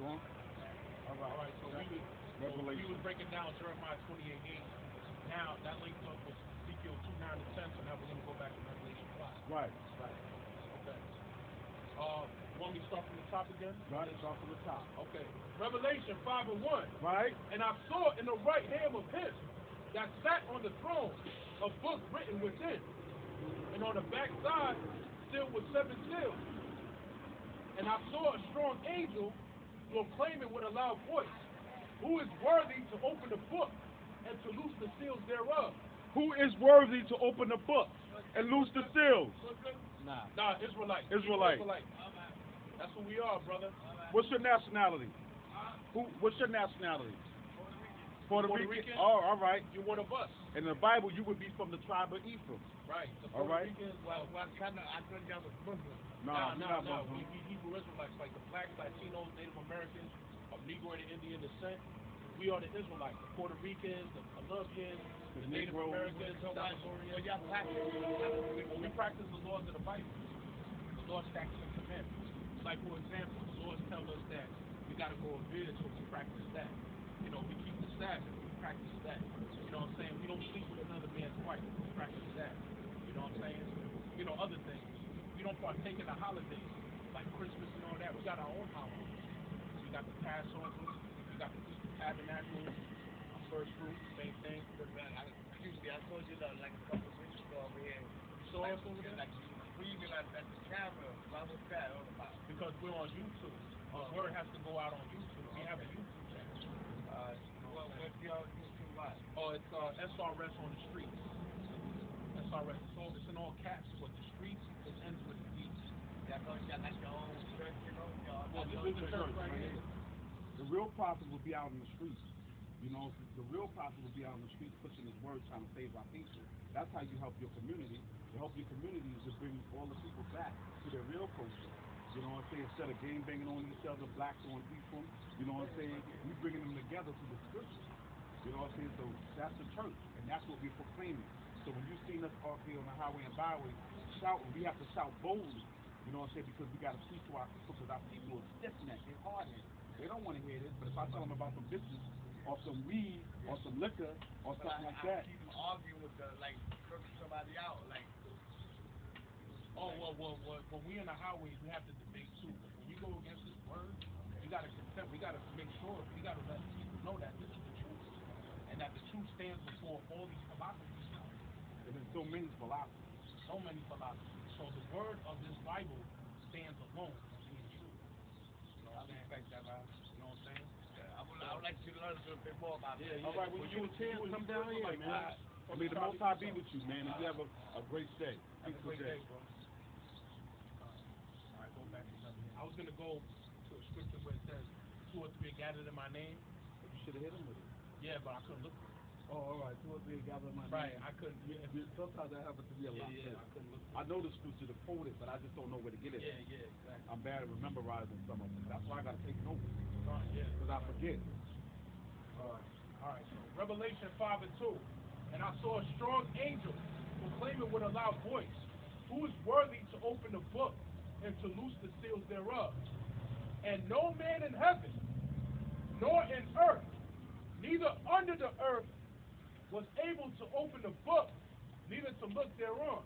on. All right. So we was breaking down Jeremiah 28:8. Now that links up with Ezekiel 2:9 to 10. So now we're gonna go back to Revelation 5. Right. Okay. Want me to start from the top again? Right. Start from the top. Okay. Revelation 5:1. Right. And I saw in the right hand of him that sat on the throne a book written within, and on the back side sealed with 7 seals. And I saw a strong angel proclaiming with a loud voice, "Who is worthy to open the book and to loose the seals thereof?" Who is worthy to open the book and loose the seals? Nah, Israelite. Israelite. That's who we are, brother. What's your nationality? What's your nationality? Puerto Rican. Oh, all right. You're one of us. In the Bible, you would be from the tribe of Ephraim. Right. The All right. Ricans, Well, I thought y'all was Muslim. No. We Hebrew Israelites, like the blacks, Latinos, Native Americans, of Negro and Indian descent. We are the Israelites, the Puerto Ricans, the Colombians, the Native Negroes. Americans, the Well, Salvadorians. y'all practice. We practice the laws of the Bible, the laws, statutes, and commandments. Like, for example, the laws tell us that we got to go a bid, so we practice that. You know, we keep the Sabbath, we practice that. You know what I'm saying? We don't sleep with another man's wife, we practice that. You know what I'm saying? You know, other things. We don't partake in the holidays, like Christmas and all that. We got our own holidays. We got the Passover, we got the Feast of Tabernacles, our first fruit, same thing. I told you that like a couple of weeks ago over here. You saw us over there? Like breathing at the camera. Why was that all about? Because we're on YouTube. The word has to go out on YouTube. We have a YouTube channel. What's your YouTube watch? Oh, it's SRS on the streets. SRS. It's in all caps, but the streets, it ends with the D. Y'all got like your own church, you know? Well, this is the church right here. The real prophet will be out in the streets. You know, the real prophet will be out in the streets pushing his word, trying to save our people. That's how you help your community. To help your community is to bring all the people back to their real culture. You know what I'm saying? Instead of game banging on each other, blacks on Ephraim, you know what I'm saying? We bringing them together to the scriptures. You know what I'm saying? So that's the church, and that's what we're proclaiming. So when you see us out here on the highway and byway shouting, we have to shout boldly. You know what I'm saying? Because we got to speak to our people, because our people are stiff-necked, they're hard-headed. They don't want to hear this, but if I tell them about some business, or some weed, or some liquor, or something like that. Keep arguing with like cursing somebody out, like. Oh, well, when we in the highways, we have to debate too. When you go against this word, you got to contend. We got to make sure, we got to let people know that this is the truth. And that the truth stands before all these philosophies. And there's so many philosophies. So many philosophies. So the word of this Bible stands alone as being true. You know what I'm saying? You know what I'm saying? I would like to learn a little bit more about it. Yeah. All right, when you get a chance, come down here, like man. May the Most High be with you, man, and you have a great day. Have a great day, bro. All right, go back to something. I was going to go to a scripture where it says, 2 or 3 are gathered in my name. You should have hit him with it. Yeah, but I couldn't look for it. Oh, all right. 2 or 3 gather in my name. Right, I couldn't. Sometimes that happens to me a lot. Yeah, I couldn't look for it. I know the scripture to quote it, but I just don't know where to get it. Yeah, exactly. I'm bad at memorizing some of them. That's why I got to take notes, Yeah. because I forget. All right, so Revelation 5:2. And I saw a strong angel proclaiming with a loud voice, "Who is worthy to open the book and to loose the seals thereof? And no man in heaven, nor in earth, neither under the earth, was able to open the book, neither to look thereon.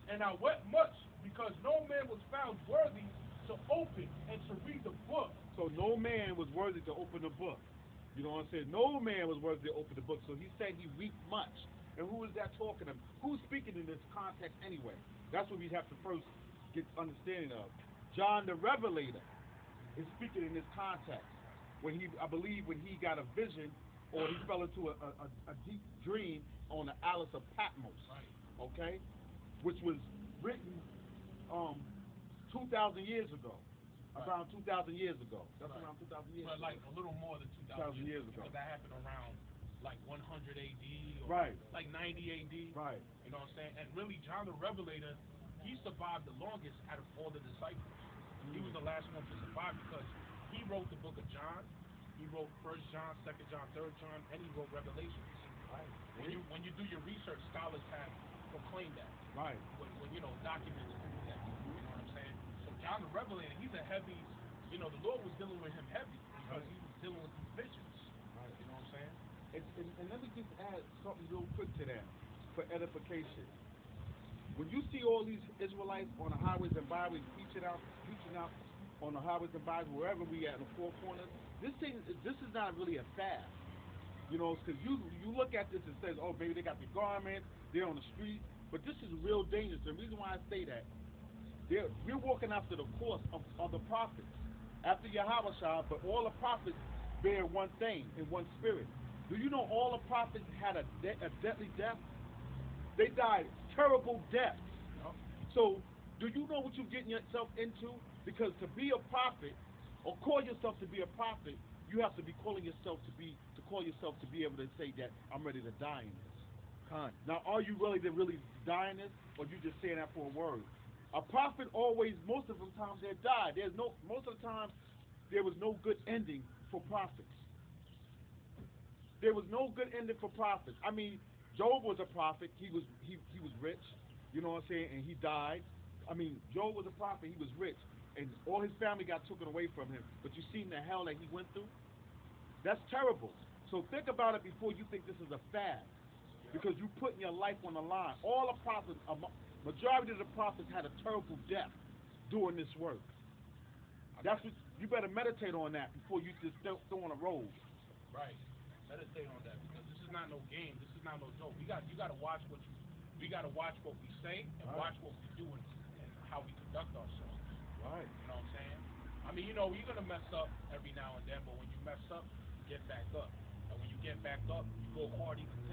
And I wept much, because no man was found worthy to open and to read the book." So no man was worthy to open the book. You know what I'm saying? No man was worthy to open the book. So he said he wept much. And who is that talking to? Who's speaking in this context anyway? That's what we have to first get understanding of. John the Revelator is speaking in this context. I believe when he got a vision, or he fell into a deep dream on the Isles of Patmos. Right. Okay? Which was written 2,000 years ago. Right. Around 2,000 years ago. That's right. around 2,000 years but ago. like a little more than 2,000 years ago. Because that happened around like 100 AD or right. like 90 AD. Right. You know what I'm saying? And really, John the Revelator, he survived the longest out of all the disciples. He was the last one to survive because he wrote the book of John. He wrote 1 John, 2 John, 3 John, and he wrote Revelation. Right. When you do your research, scholars have proclaimed that. Right. When documented that. You know what I'm saying? So John the Revelator, he's a heavy you know, the Lord was dealing with him heavy because he was dealing with these visions. Right. You know what I'm saying? And let me just add something real quick to that for edification. When you see all these Israelites on the highways and byways preaching out on the highways and byways, wherever we at in the four corners, this is not really a fast. You know, because you look at this and says, oh, baby, they got the garments, they're on the street, but this is real dangerous. The reason why I say that, we're walking after the course of the prophets, after Yahweh, but all the prophets bear one thing in one spirit. Do you know all the prophets had a deadly death? They died terrible deaths. Yep. So, do you know what you're getting yourself into? Because to be a prophet, or call yourself to be a prophet, you have to be calling yourself to be able to say that I'm ready to die in this. Now, are you really die in this, or you just saying that for a word? A prophet always, most of the times they die. Most of the time, there was no good ending for prophets. There was no good ending for prophets. I mean, Job was a prophet. He was rich. You know what I'm saying? And he died. I mean, Job was a prophet. He was rich, and all his family got taken away from him. But you seen the hell that he went through? That's terrible. So think about it before you think this is a fad, because you putting your life on the line. All the prophets, majority of the prophets had a terrible death doing this work. That's what you better meditate on that before you just throw on a roll. Right. Meditate on that, because this is not no game. This is not no joke. We got to watch we got to watch what we say and watch what we do and how we conduct ourselves. Right. You know what I'm saying? I mean, you know, you're gonna mess up every now and then, but when you mess up, you get back up. And when you get back up, you go hard even